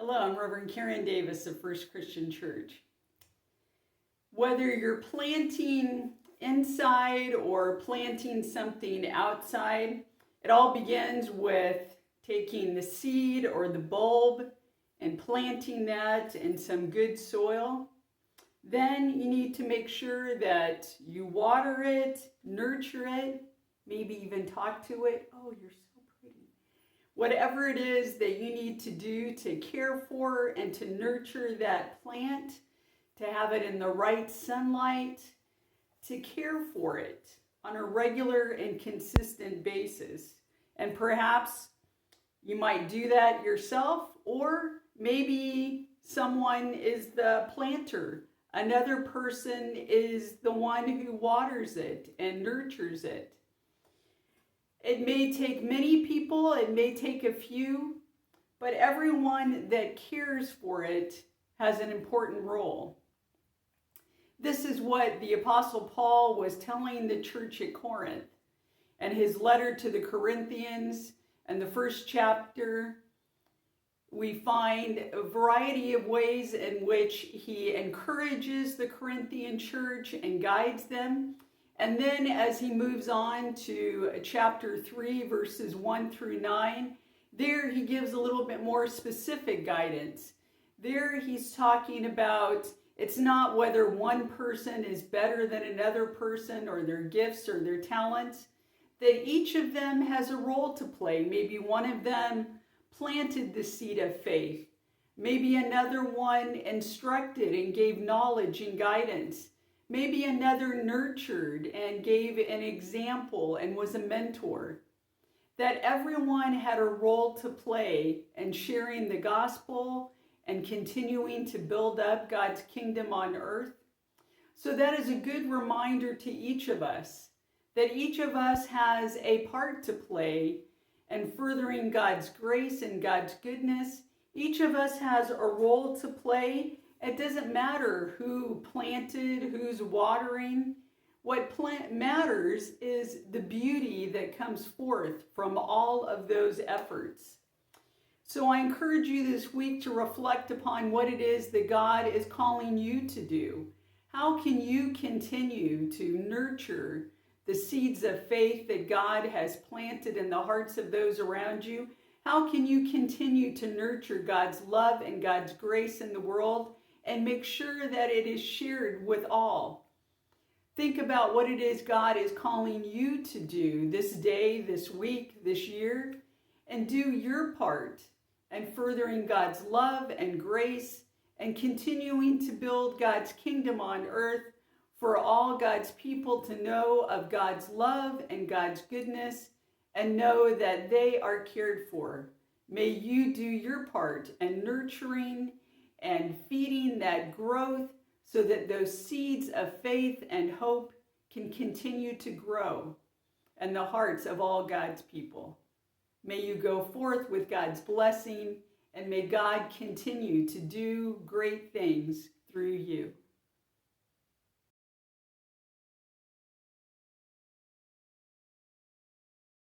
Hello, I'm Reverend Karen Davis of First Christian Church. Whether you're planting inside or planting something outside, it all begins with taking the seed or the bulb and planting that in some good soil. Then you need to make sure that you water it, nurture it, maybe even talk to it. Oh, you're so pretty. Whatever it is that you need to do to care for and to nurture that plant, to have it in the right sunlight, to care for it on a regular and consistent basis. And perhaps you might do that yourself, or maybe someone is the planter. Another person is the one who waters it and nurtures it. It may take many people, it may take a few, but everyone that cares for it has an important role. This is what the Apostle Paul was telling the church at Corinth. And his letter to the Corinthians, and the first chapter, we find a variety of ways in which he encourages the Corinthian church and guides them. And then as he moves on to chapter 3, verses 1 through 9, there he gives a little bit more specific guidance. There he's talking about it's not whether one person is better than another person or their gifts or their talents, that each of them has a role to play. Maybe one of them planted the seed of faith. Maybe another one instructed and gave knowledge and guidance. Maybe another nurtured and gave an example and was a mentor. That everyone had a role to play in sharing the gospel and continuing to build up God's kingdom on earth. So that is a good reminder to each of us, that each of us has a part to play in furthering God's grace and God's goodness. Each of us has a role to play. It doesn't matter who planted, who's watering. What matters is the beauty that comes forth from all of those efforts. So I encourage you this week to reflect upon what it is that God is calling you to do. How can you continue to nurture the seeds of faith that God has planted in the hearts of those around you? How can you continue to nurture God's love and God's grace in the world and make sure that it is shared with all? Think about what it is God is calling you to do this day, this week, this year, and do your part in furthering God's love and grace and continuing to build God's kingdom on earth for all God's people to know of God's love and God's goodness and know that they are cared for. May you do your part in nurturing and feeding that growth so that those seeds of faith and hope can continue to grow in the hearts of all God's people. May you go forth with God's blessing, and may God continue to do great things through you.